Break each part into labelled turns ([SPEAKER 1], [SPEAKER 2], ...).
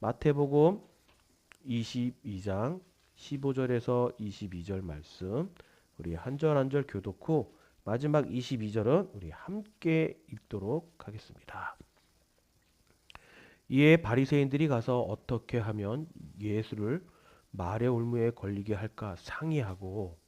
[SPEAKER 1] 마태복음 22장 15절에서 22절 말씀 우리 한 절 한 절 교독 후 마지막 22절은 우리 함께 읽도록 하겠습니다. 이에 바리새인들이 가서 어떻게 하면 예수를 말의 올무에 걸리게 할까 상의하고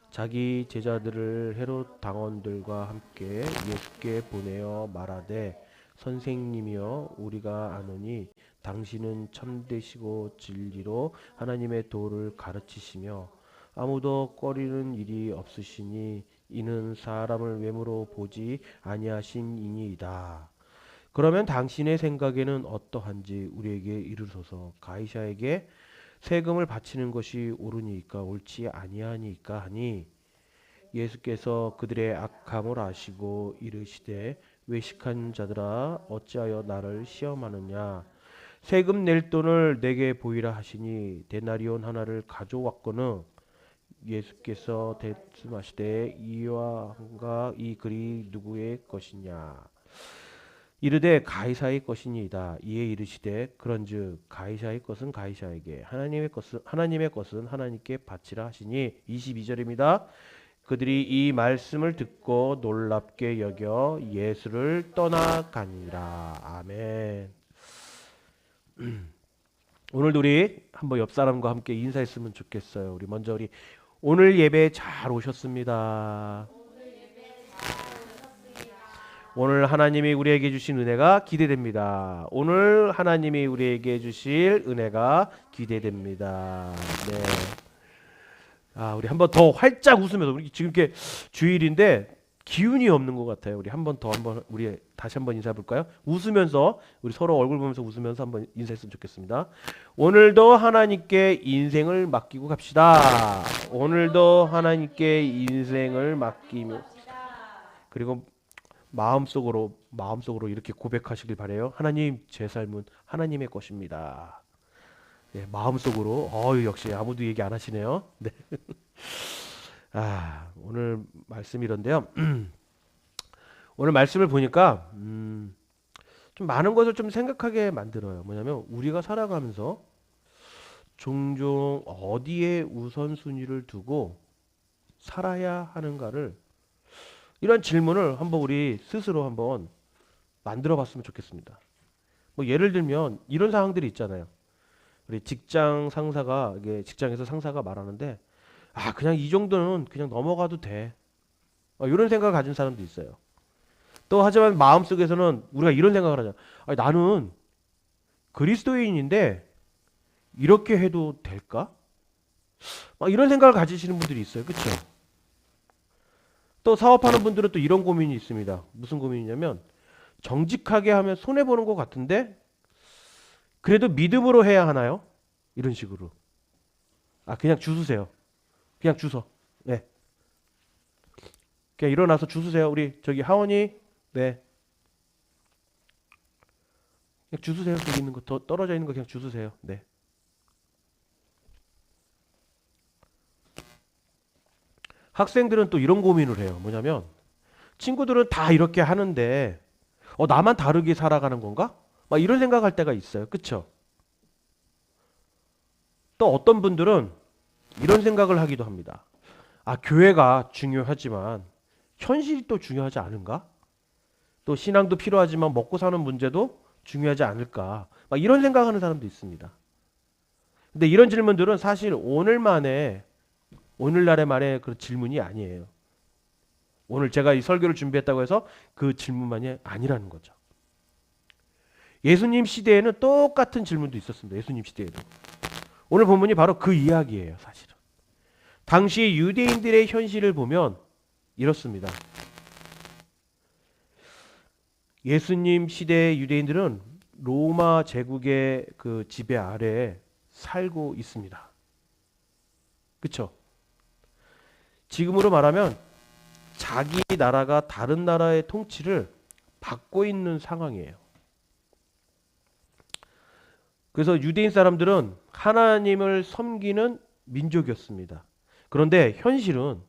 [SPEAKER 1] 자기 제자들을 헤롯 당원들과 함께 예수께 보내어 말하되 선생님이여 우리가 아노니 당신은 참되시고 진리로 하나님의 도를 가르치시며 아무도 꺼리는 일이 없으시니 이는 사람을 외모로 보지 아니하신이니이다. 그러면 당신의 생각에는 어떠한지 우리에게 이르소서. 가이사에게 세금을 바치는 것이 옳으니까 옳지 아니하니까 하니 예수께서 그들의 악함을 아시고 이르시되 외식한 자들아 어찌하여 나를 시험하느냐. 세금 낼 돈을 내게 보이라 하시니 데나리온 하나를 가져왔거늘 예수께서 대씀하시되 이와 한가 이 글이 누구의 것이냐. 이르되 가이사의 것이니이다. 이에 이르시되 그런즉 가이사의 것은 가이사에게 하나님의 것은 하나님께 바치라 하시니 22절입니다. 그들이 이 말씀을 듣고 놀랍게 여겨 예수를 떠나가니라. 아멘. 오늘도 우리 한번 옆 사람과 함께 인사했으면 좋겠어요. 우리 먼저 우리 오늘 예배 잘 오셨습니다. 오늘 하나님이 우리에게 주신 은혜가 기대됩니다. 오늘 하나님이 우리에게 주실 은혜가 기대됩니다. 네. 우리 한번 더 활짝 웃으면서 우리 지금 이렇게 주일인데 기운이 없는 것 같아요. 우리 우리 다시 한번 인사해 볼까요? 웃으면서 우리 서로 얼굴 보면서 웃으면서 한번 인사했으면 좋겠습니다. 오늘도 하나님께 인생을 맡기고 갑시다. 오늘도 하나님께 인생을 맡기며 그리고 마음속으로 이렇게 고백하시길 바래요. 하나님, 제 삶은 하나님의 것입니다. 네, 마음속으로. 역시 아무도 얘기 안 하시네요. 네. 오늘 말씀이 이런데요. 오늘 말씀을 보니까 좀 많은 것을 좀 생각하게 만들어요. 뭐냐면 우리가 살아가면서 종종 어디에 우선순위를 두고 살아야 하는가를 이런 질문을 한번 우리 스스로 한번 만들어 봤으면 좋겠습니다. 뭐 예를 들면 이런 상황들이 있잖아요. 우리 직장에서 상사가 말하는데 그냥 이 정도는 그냥 넘어가도 돼. 이런 생각을 가진 사람도 있어요. 또 하지만 마음속에서는 우리가 이런 생각을 하잖아. 나는 그리스도인인데 이렇게 해도 될까? 이런 생각을 가지시는 분들이 있어요. 그렇죠? 또 사업하는 분들은 또 이런 고민이 있습니다. 무슨 고민이냐면 정직하게 하면 손해보는 것 같은데 그래도 믿음으로 해야 하나요? 이런 식으로. 그냥 주수세요. 그냥 주서. 네. 그냥 일어나서 주수세요. 우리 저기 하원이. 네. 그냥 주수세요. 저기 있는 거 더 떨어져 있는 거 그냥 주수세요. 네. 학생들은 또 이런 고민을 해요. 뭐냐면 친구들은 다 이렇게 하는데 나만 다르게 살아가는 건가? 이런 생각할 때가 있어요. 그쵸? 또 어떤 분들은 이런 생각을 하기도 합니다. 교회가 중요하지만 현실이 또 중요하지 않은가? 또 신앙도 필요하지만 먹고 사는 문제도 중요하지 않을까? 이런 생각하는 사람도 있습니다. 근데 이런 질문들은 사실 오늘날의 말의 그 질문이 아니에요. 오늘 제가 이 설교를 준비했다고 해서 그 질문만이 아니라는 거죠. 예수님 시대에는 똑같은 질문도 있었습니다. 예수님 시대에도. 오늘 본문이 바로 그 이야기예요. 사실은. 당시 유대인들의 현실을 보면 이렇습니다. 예수님 시대의 유대인들은 로마 제국의 그 지배 아래에 살고 있습니다. 그렇죠? 지금으로 말하면 자기 나라가 다른 나라의 통치를 받고 있는 상황이에요. 그래서 유대인 사람들은 하나님을 섬기는 민족이었습니다. 그런데 현실은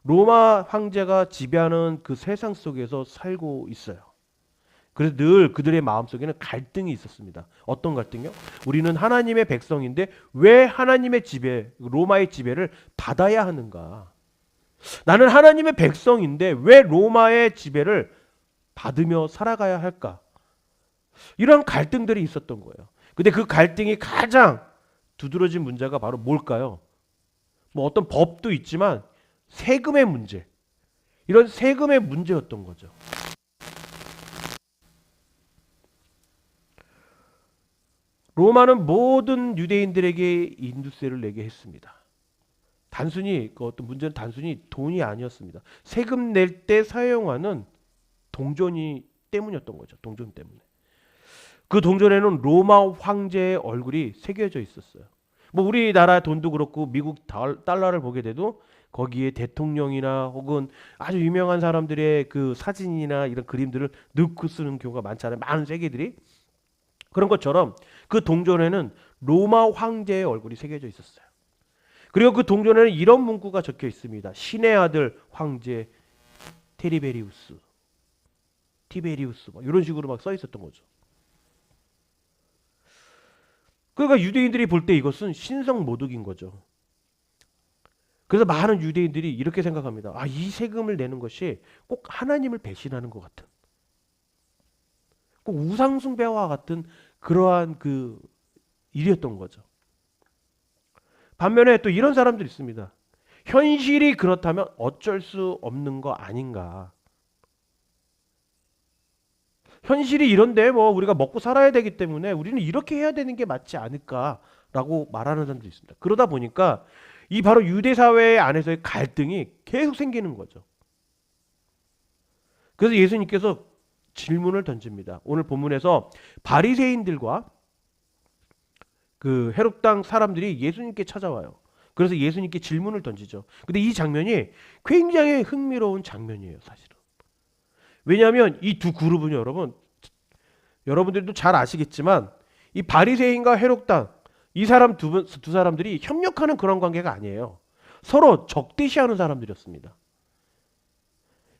[SPEAKER 1] 로마 황제가 지배하는 그 세상 속에서 살고 있어요. 그래서 늘 그들의 마음속에는 갈등이 있었습니다. 어떤 갈등이요? 우리는 하나님의 백성인데 왜 하나님의 지배, 로마의 지배를 받아야 하는가? 나는 하나님의 백성인데 왜 로마의 지배를 받으며 살아가야 할까? 이런 갈등들이 있었던 거예요. 근데 그 갈등이 가장 두드러진 문제가 바로 뭘까요? 뭐 어떤 법도 있지만 세금의 문제. 이런 세금의 문제였던 거죠. 로마는 모든 유대인들에게 인두세를 내게 했습니다. 단순히 그 어떤 문제는 단순히 돈이 아니었습니다. 세금 낼 때 사용하는 동전이 때문이었던 거죠. 동전 때문에. 그 동전에는 로마 황제의 얼굴이 새겨져 있었어요. 뭐 우리나라 돈도 그렇고 미국 달러를 보게 돼도 거기에 대통령이나 혹은 아주 유명한 사람들의 그 사진이나 이런 그림들을 넣고 쓰는 경우가 많잖아요. 많은 세계들이. 그런 것처럼 그 동전에는 로마 황제의 얼굴이 새겨져 있었어요. 그리고 그 동전에는 이런 문구가 적혀 있습니다. 신의 아들 황제 테리베리우스, 티베리우스 막 이런 식으로 막 써 있었던 거죠. 그러니까 유대인들이 볼 때 이것은 신성모독인 거죠. 그래서 많은 유대인들이 이렇게 생각합니다. 아, 이 세금을 내는 것이 꼭 하나님을 배신하는 것 같은, 꼭 우상숭배와 같은 그러한 그 일이었던 거죠. 반면에 또 이런 사람들이 있습니다. 현실이 그렇다면 어쩔 수 없는 거 아닌가. 현실이 이런데 뭐 우리가 먹고 살아야 되기 때문에 우리는 이렇게 해야 되는 게 맞지 않을까라고 말하는 사람들이 있습니다. 그러다 보니까 이 바로 유대 사회 안에서의 갈등이 계속 생기는 거죠. 그래서 예수님께서 질문을 던집니다. 오늘 본문에서 바리새인들과 그 헤롯 땅 사람들이 예수님께 찾아와요. 그래서 예수님께 질문을 던지죠. 근데 이 장면이 굉장히 흥미로운 장면이에요, 사실은. 왜냐하면 이 두 그룹은 여러분들도 잘 아시겠지만 이 바리새인과 헤롯 땅 이 사람 두 사람들이 협력하는 그런 관계가 아니에요. 서로 적대시하는 사람들이었습니다.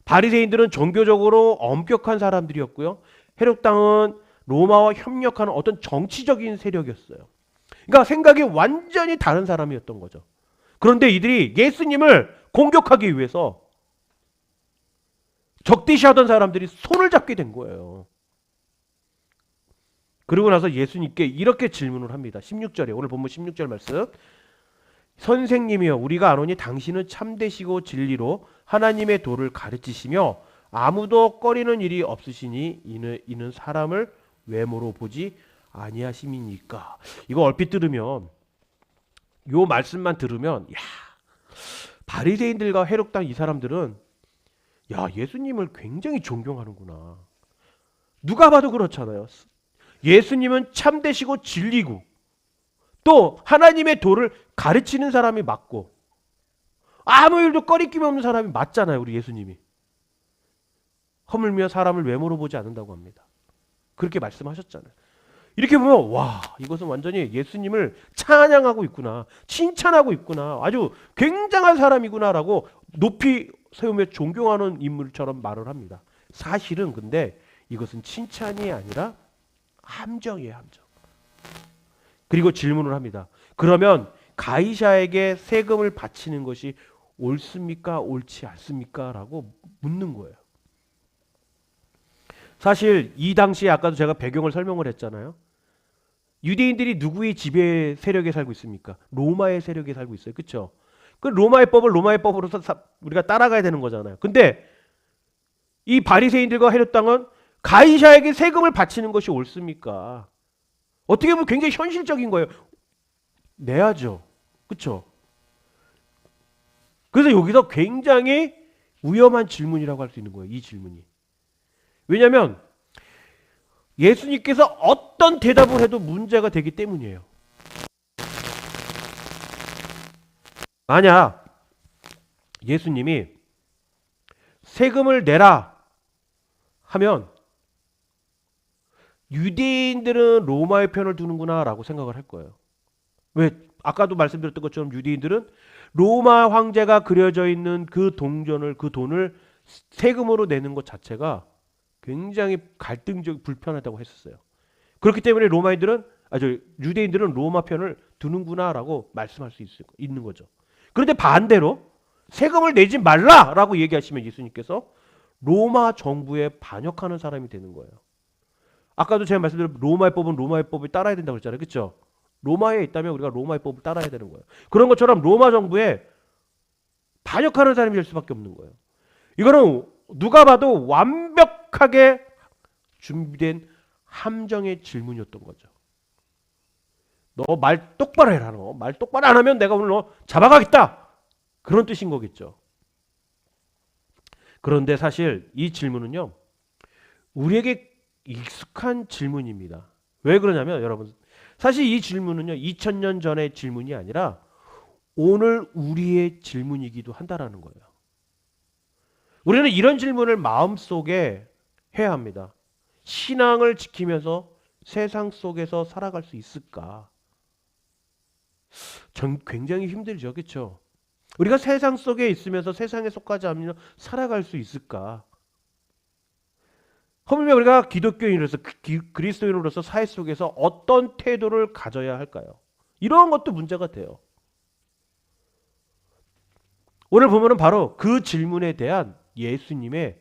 [SPEAKER 1] 바리새인들은 종교적으로 엄격한 사람들이었고요. 헤롯 땅은 로마와 협력하는 어떤 정치적인 세력이었어요. 그러니까 생각이 완전히 다른 사람이었던 거죠. 그런데 이들이 예수님을 공격하기 위해서 적대시하던 사람들이 손을 잡게 된 거예요. 그리고 나서 예수님께 이렇게 질문을 합니다. 16절에 오늘 본문 16절 말씀. 선생님이여 우리가 아노니 당신은 참되시고 진리로 하나님의 도를 가르치시며 아무도 꺼리는 일이 없으시니 이는 사람을 외모로 보지 아니하심이니까. 이거 얼핏 들으면 요 말씀만 들으면 야, 바리새인들과 헤롯 땅 이 사람들은 야, 예수님을 굉장히 존경하는구나. 누가 봐도 그렇잖아요. 예수님은 참되시고 진리고 또 하나님의 도를 가르치는 사람이 맞고 아무 일도 꺼리낌 없는 사람이 맞잖아요. 우리 예수님이. 허물며 사람을 외모로 보지 않는다고 합니다. 그렇게 말씀하셨잖아요. 이렇게 보면 와, 이것은 완전히 예수님을 찬양하고 있구나. 칭찬하고 있구나. 아주 굉장한 사람이구나라고 높이 세우며 존경하는 인물처럼 말을 합니다. 사실은 근데 이것은 칭찬이 아니라 함정이에요, 함정. 그리고 질문을 합니다. 그러면 가이사에게 세금을 바치는 것이 옳습니까? 옳지 않습니까? 라고 묻는 거예요. 사실 이 당시에 아까도 제가 배경을 설명을 했잖아요. 유대인들이 누구의 지배 세력에 살고 있습니까? 로마의 세력에 살고 있어요. 그렇죠? 그 로마의 법을 로마의 법으로 우리가 따라가야 되는 거잖아요. 근데 이 바리새인들과 헤롯 땅은 가이사에게 세금을 바치는 것이 옳습니까? 어떻게 보면 굉장히 현실적인 거예요. 내야죠. 그렇죠? 그래서 여기서 굉장히 위험한 질문이라고 할 수 있는 거예요. 이 질문이. 왜냐하면 예수님께서 어떤 대답을 해도 문제가 되기 때문이에요. 만약 예수님이 세금을 내라 하면 유대인들은 로마의 편을 두는구나 라고 생각을 할 거예요. 왜? 아까도 말씀드렸던 것처럼 유대인들은 로마 황제가 그려져 있는 그 동전을, 그 돈을 세금으로 내는 것 자체가 굉장히 갈등적 불편하다고 했었어요. 그렇기 때문에 유대인들은 로마 편을 두는구나라고 말씀할 수 있는 거죠. 그런데 반대로 세금을 내지 말라라고 얘기하시면 예수님께서 로마 정부에 반역하는 사람이 되는 거예요. 아까도 제가 말씀드린 로마의 법은 로마의 법을 따라야 된다고 했잖아요. 그렇죠? 로마에 있다면 우리가 로마의 법을 따라야 되는 거예요. 그런 것처럼 로마 정부에 반역하는 사람이 될 수밖에 없는 거예요. 이거는 누가 봐도 완벽하게 준비된 함정의 질문이었던 거죠. 너 말 똑바로 해라. 너 말 똑바로 안 하면 내가 오늘 너 잡아가겠다. 그런 뜻인 거겠죠. 그런데 사실 이 질문은요, 우리에게 익숙한 질문입니다. 왜 그러냐면 여러분, 사실 이 질문은요 2000년 전의 질문이 아니라 오늘 우리의 질문이기도 한다라는 거예요. 우리는 이런 질문을 마음속에 해야 합니다. 신앙을 지키면서 세상 속에서 살아갈 수 있을까? 전 굉장히 힘들죠. 그렇죠? 우리가 세상 속에 있으면서 세상에 속하지 않으면 살아갈 수 있을까? 하물며 우리가 기독교인으로서 그리스도인으로서 사회 속에서 어떤 태도를 가져야 할까요? 이런 것도 문제가 돼요. 오늘 보면은 바로 그 질문에 대한 예수님의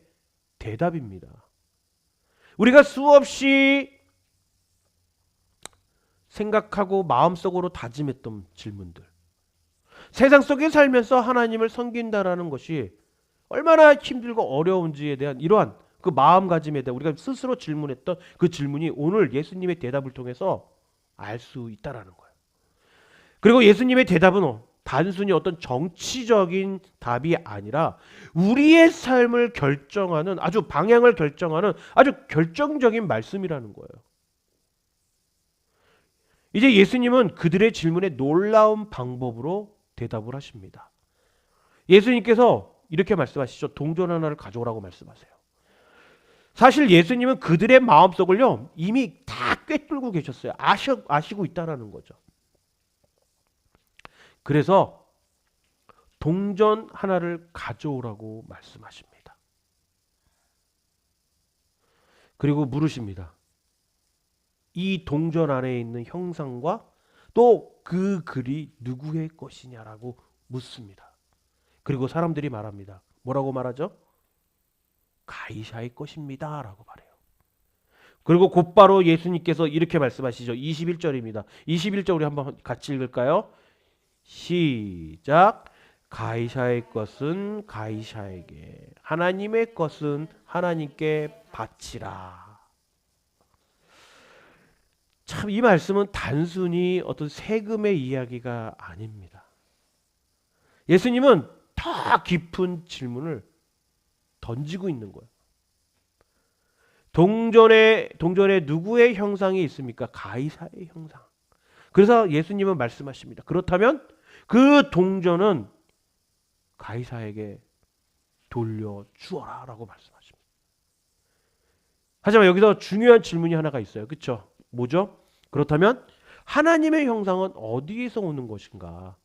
[SPEAKER 1] 대답입니다. 우리가 수없이 생각하고 마음속으로 다짐했던 질문들. 세상 속에 살면서 하나님을 섬긴다라는 것이 얼마나 힘들고 어려운지에 대한 이러한 그 마음가짐에 대해 우리가 스스로 질문했던 그 질문이 오늘 예수님의 대답을 통해서 알 수 있다라는 거예요. 그리고 예수님의 대답은 단순히 어떤 정치적인 답이 아니라 우리의 삶을 결정하는 아주 방향을 결정하는 아주 결정적인 말씀이라는 거예요. 이제 예수님은 그들의 질문에 놀라운 방법으로 대답을 하십니다. 예수님께서 이렇게 말씀하시죠. 동전 하나를 가져오라고 말씀하세요. 사실 예수님은 그들의 마음속을요 이미 다 꿰뚫고 계셨어요. 아시고 있다라는 거죠. 그래서 동전 하나를 가져오라고 말씀하십니다. 그리고 물으십니다. 이 동전 안에 있는 형상과 또 그 글이 누구의 것이냐라고 묻습니다. 그리고 사람들이 말합니다. 뭐라고 말하죠? 가이사의 것입니다 라고 말해요. 그리고 곧바로 예수님께서 이렇게 말씀하시죠. 21절입니다. 21절 우리 한번 같이 읽을까요? 시작. 가이사의 것은 가이사에게, 하나님의 것은 하나님께 바치라. 참 이 말씀은 단순히 어떤 세금의 이야기가 아닙니다. 예수님은 더 깊은 질문을 던지고 있는 거예요. 동전에 누구의 형상이 있습니까? 가이사의 형상. 그래서 예수님은 말씀하십니다. 그렇다면 그 동전은 가이사에게 돌려주어라 라고 말씀하십니다. 하지만 여기서 중요한 질문이 하나가 있어요. 그렇죠? 뭐죠? 그렇다면 하나님의 형상은 어디에서 오는 것인가?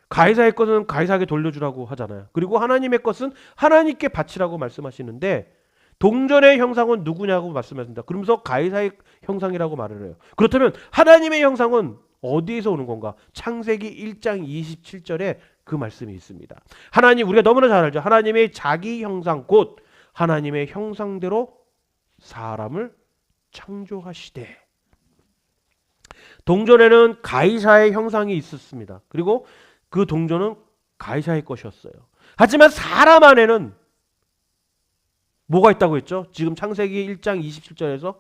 [SPEAKER 1] 가이사의 것은 가이사에게 돌려주라고 하잖아요. 그리고 하나님의 것은 하나님께 바치라고 말씀하시는데 동전의 형상은 누구냐고 말씀하십니다. 그러면서 가이사의 형상이라고 말을 해요. 그렇다면 하나님의 형상은 어디에서 오는 건가? 창세기 1장 27절에 그 말씀이 있습니다. 하나님, 우리가 너무나 잘 알죠. 하나님의 자기 형상 곧 하나님의 형상대로 사람을 창조하시되. 동전에는 가이사의 형상이 있었습니다. 그리고 그 동전은 가이사의 것이었어요. 하지만 사람 안에는 뭐가 있다고 했죠? 지금 창세기 1장 27절에서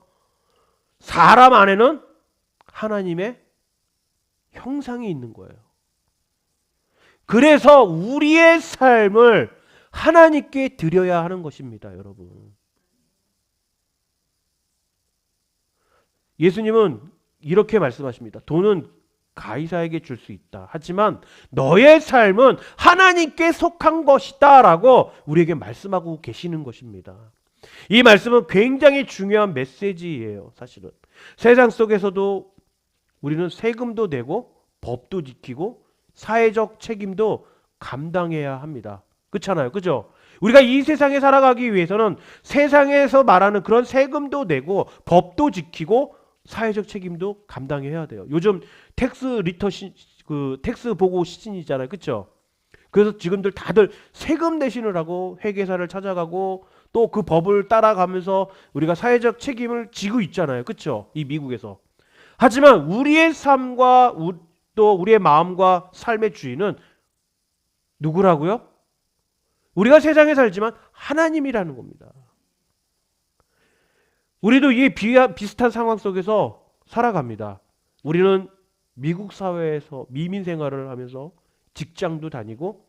[SPEAKER 1] 사람 안에는 하나님의 형상이 있는 거예요. 그래서 우리의 삶을 하나님께 드려야 하는 것입니다, 여러분. 예수님은 이렇게 말씀하십니다. 돈은 가이사에게 줄 수 있다. 하지만 너의 삶은 하나님께 속한 것이다 라고 우리에게 말씀하고 계시는 것입니다. 이 말씀은 굉장히 중요한 메시지예요. 사실은 세상 속에서도 우리는 세금도 내고 법도 지키고 사회적 책임도 감당해야 합니다. 그렇잖아요. 그죠? 우리가 이 세상에 살아가기 위해서는 세상에서 말하는 그런 세금도 내고 법도 지키고 사회적 책임도 감당해야 돼요. 요즘 텍스 리터 텍스 보고 시즌이잖아요. 그렇죠? 그래서 지금들 다들 세금 내시느라고 회계사를 찾아가고 또 그 법을 따라가면서 우리가 사회적 책임을 지고 있잖아요. 그렇죠? 이 미국에서. 하지만 우리의 삶과 또 우리의 마음과 삶의 주인은 누구라고요? 우리가 세상에 살지만 하나님이라는 겁니다. 우리도 이 비슷한 상황 속에서 살아갑니다. 우리는 미국 사회에서 미민 생활을 하면서 직장도 다니고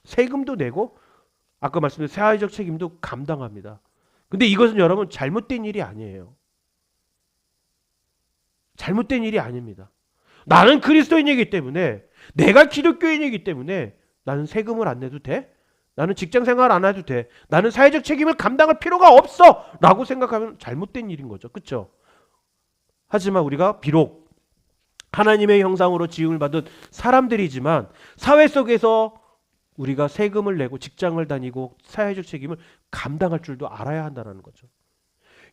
[SPEAKER 1] 세금도 내고 아까 말씀드린 사회적 책임도 감당합니다. 근데 이것은 여러분 잘못된 일이 아니에요. 잘못된 일이 아닙니다. 나는 그리스도인이기 때문에, 내가 기독교인이기 때문에 나는 세금을 안 내도 돼? 나는 직장 생활 안 해도 돼? 나는 사회적 책임을 감당할 필요가 없어! 라고 생각하면 잘못된 일인 거죠. 그렇죠? 하지만 우리가 비록 하나님의 형상으로 지음을 받은 사람들이지만 사회 속에서 우리가 세금을 내고 직장을 다니고 사회적 책임을 감당할 줄도 알아야 한다는 거죠.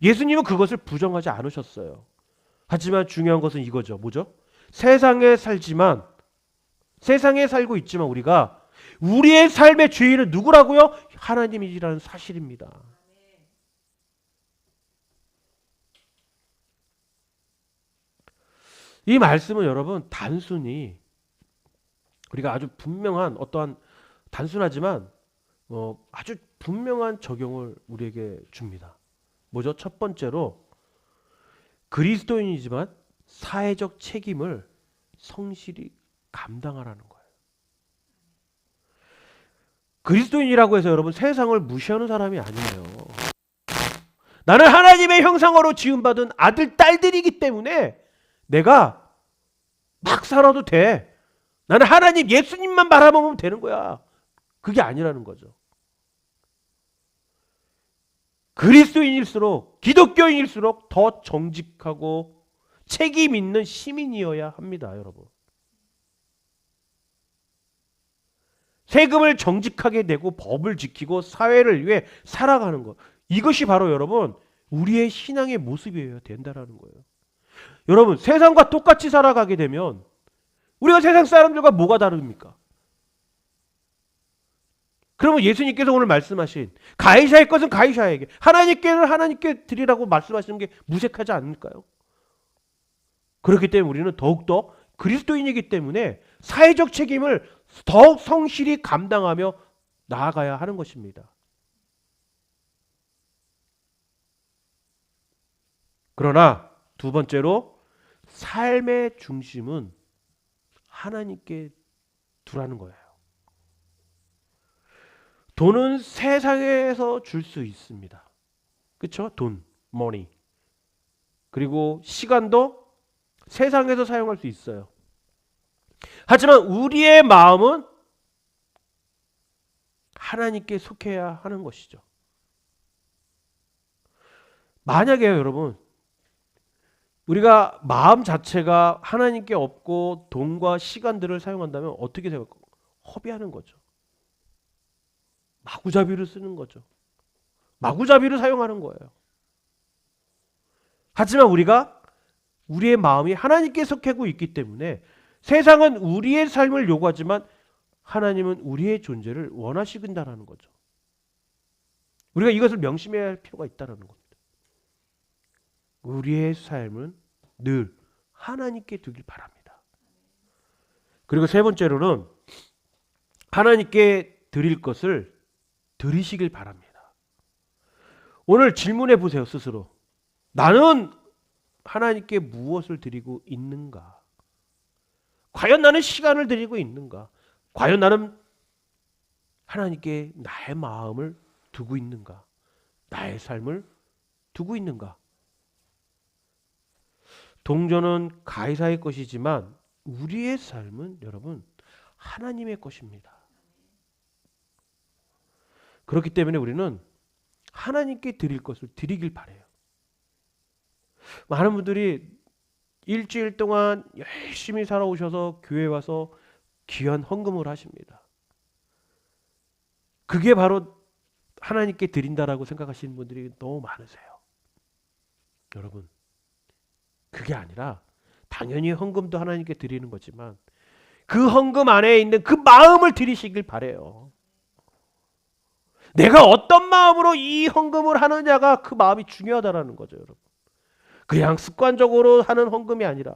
[SPEAKER 1] 예수님은 그것을 부정하지 않으셨어요. 하지만 중요한 것은 이거죠. 뭐죠? 세상에 살고 있지만 우리가 우리의 삶의 주인은 누구라고요? 하나님이라는 사실입니다. 이 말씀은 여러분 단순히 우리가 아주 분명한 어떠한 단순하지만 아주 분명한 적용을 우리에게 줍니다. 뭐죠? 첫 번째로 그리스도인이지만 사회적 책임을 성실히 감당하라는 거예요. 그리스도인이라고 해서 여러분 세상을 무시하는 사람이 아니에요. 나는 하나님의 형상으로 지음받은 아들, 딸들이기 때문에 내가 막 살아도 돼. 나는 하나님, 예수님만 바라보면 되는 거야. 그게 아니라는 거죠. 그리스도인일수록, 기독교인일수록 더 정직하고 책임 있는 시민이어야 합니다, 여러분. 세금을 정직하게 내고 법을 지키고 사회를 위해 살아가는 것. 이것이 바로 여러분 우리의 신앙의 모습이어야 된다는 거예요. 여러분 세상과 똑같이 살아가게 되면 우리가 세상 사람들과 뭐가 다릅니까? 그러면 예수님께서 오늘 말씀하신 가이사의 것은 가이사에게, 하나님께는 하나님께 드리라고 말씀하시는 게 무색하지 않을까요? 그렇기 때문에 우리는 더욱더 그리스도인이기 때문에 사회적 책임을 더욱 성실히 감당하며 나아가야 하는 것입니다. 그러나 두 번째로 삶의 중심은 하나님께 두라는 거예요. 돈은 세상에서 줄 수 있습니다. 그렇죠? 돈, money. 그리고 시간도 세상에서 사용할 수 있어요. 하지만 우리의 마음은 하나님께 속해야 하는 것이죠. 만약에 여러분 우리가 마음 자체가 하나님께 없고 돈과 시간들을 사용한다면 어떻게 생각할까요? 허비하는 거죠. 마구잡이를 쓰는 거죠. 마구잡이를 사용하는 거예요. 하지만 우리가 우리의 마음이 하나님께 속하고 있기 때문에 세상은 우리의 삶을 요구하지만 하나님은 우리의 존재를 원하신다는 거죠. 우리가 이것을 명심해야 할 필요가 있다는 겁니다. 우리의 삶은 늘 하나님께 두길 바랍니다. 그리고 세 번째로는 하나님께 드릴 것을 드리시길 바랍니다. 오늘 질문해 보세요, 스스로. 나는 하나님께 무엇을 드리고 있는가? 과연 나는 시간을 드리고 있는가? 과연 나는 하나님께 나의 마음을 두고 있는가? 나의 삶을 두고 있는가? 동전은 가이사의 것이지만 우리의 삶은 여러분 하나님의 것입니다. 그렇기 때문에 우리는 하나님께 드릴 것을 드리길 바라요. 많은 분들이 일주일 동안 열심히 살아오셔서 교회에 와서 귀한 헌금을 하십니다. 그게 바로 하나님께 드린다라고 생각하시는 분들이 너무 많으세요. 여러분, 그게 아니라 당연히 헌금도 하나님께 드리는 거지만 그 헌금 안에 있는 그 마음을 드리시길 바래요. 내가 어떤 마음으로 이 헌금을 하느냐가 그 마음이 중요하다라는 거죠, 여러분. 그냥 습관적으로 하는 헌금이 아니라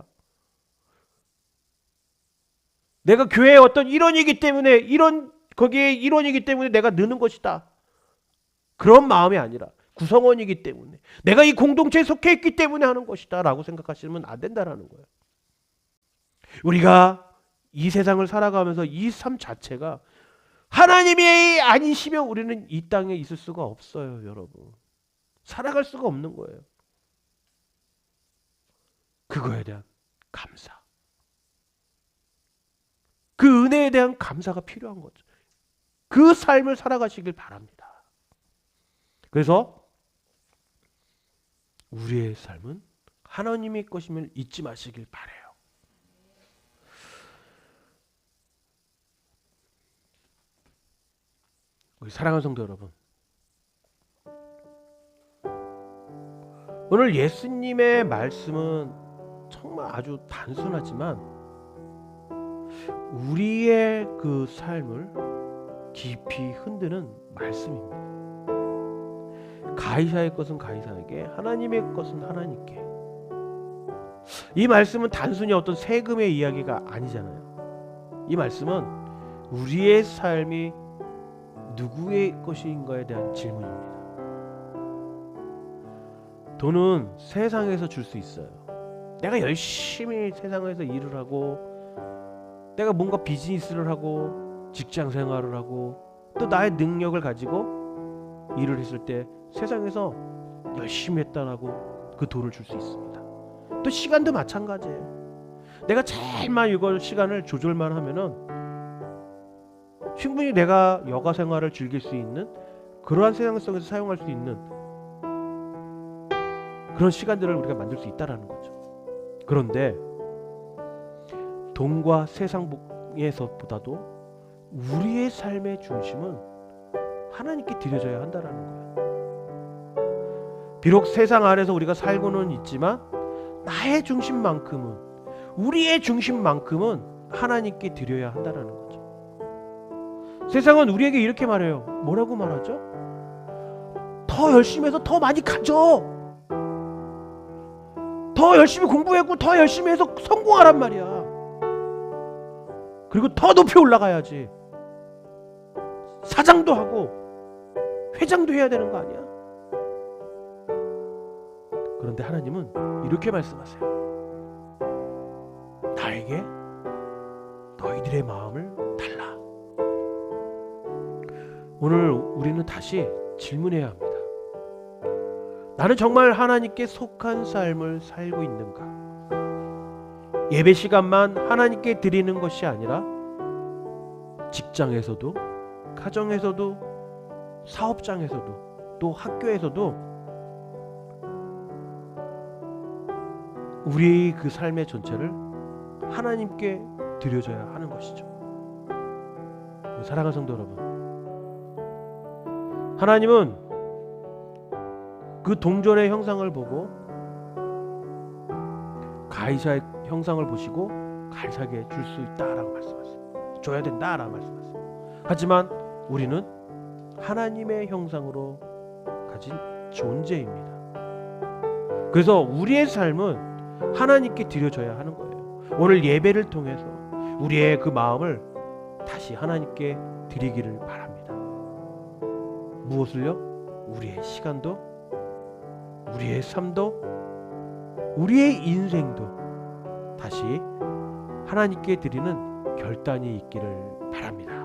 [SPEAKER 1] 내가 교회의 어떤 일원이기 때문에 거기에 일원이기 때문에 내가 느는 것이다. 그런 마음이 아니라 구성원이기 때문에 내가 이 공동체에 속해 있기 때문에 하는 것이다 라고 생각하시면 안 된다라는 거예요. 우리가 이 세상을 살아가면서 이 삶 자체가 하나님이 아니시면 우리는 이 땅에 있을 수가 없어요, 여러분. 살아갈 수가 없는 거예요. 그거에 대한 감사. 그 은혜에 대한 감사가 필요한 거죠. 그 삶을 살아가시길 바랍니다. 그래서 우리의 삶은 하나님의 것임을 잊지 마시길 바라요. 우리 사랑하는 성도 여러분, 오늘 예수님의 말씀은 정말 아주 단순하지만 우리의 그 삶을 깊이 흔드는 말씀입니다. 가이사의 것은 가이사에게, 하나님의 것은 하나님께. 이 말씀은 단순히 어떤 세금의 이야기가 아니잖아요. 이 말씀은 우리의 삶이 누구의 것인가에 대한 질문입니다. 돈은 세상에서 줄 수 있어요. 내가 열심히 세상에서 일을 하고 내가 뭔가 비즈니스를 하고 직장 생활을 하고 또 나의 능력을 가지고 일을 했을 때 세상에서 열심히 했다라고 그 돈을 줄 수 있습니다. 또 시간도 마찬가지예요. 내가 잘만 이걸 시간을 조절만 하면은 충분히 내가 여가 생활을 즐길 수 있는 그러한 세상 속에서 사용할 수 있는 그런 시간들을 우리가 만들 수 있다라는 거죠. 그런데 돈과 세상에서보다도 우리의 삶의 중심은 하나님께 드려져야 한다라는 거예요. 비록 세상 안에서 우리가 살고는 있지만 나의 중심만큼은, 우리의 중심만큼은 하나님께 드려야 한다라는 거죠. 세상은 우리에게 이렇게 말해요. 뭐라고 말하죠? 더 열심히 해서 더 많이 가져. 더 열심히 공부했고 더 열심히 해서 성공하란 말이야. 그리고 더 높이 올라가야지. 사장도 하고 회장도 해야 되는 거 아니야? 그런데 하나님은 이렇게 말씀하세요. 나에게 너희들의 마음을 달라. 오늘 우리는 다시 질문해야 합니다. 나는 정말 하나님께 속한 삶을 살고 있는가? 예배 시간만 하나님께 드리는 것이 아니라 직장에서도, 가정에서도, 사업장에서도, 또 학교에서도 우리의 그 삶의 전체를 하나님께 드려줘야 하는 것이죠. 사랑하는 성도 여러분, 하나님은 그 동전의 형상을 보고 가이사의 형상을 보시고 가이사에게 줄 수 있다라고 말씀하세요. 줘야 된다라고 말씀하세요. 하지만 우리는 하나님의 형상으로 가진 존재입니다. 그래서 우리의 삶은 하나님께 드려져야 하는 거예요. 오늘 예배를 통해서 우리의 그 마음을 다시 하나님께 드리기를 바랍니다. 무엇을요? 우리의 시간도, 우리의 삶도, 우리의 인생도 다시 하나님께 드리는 결단이 있기를 바랍니다.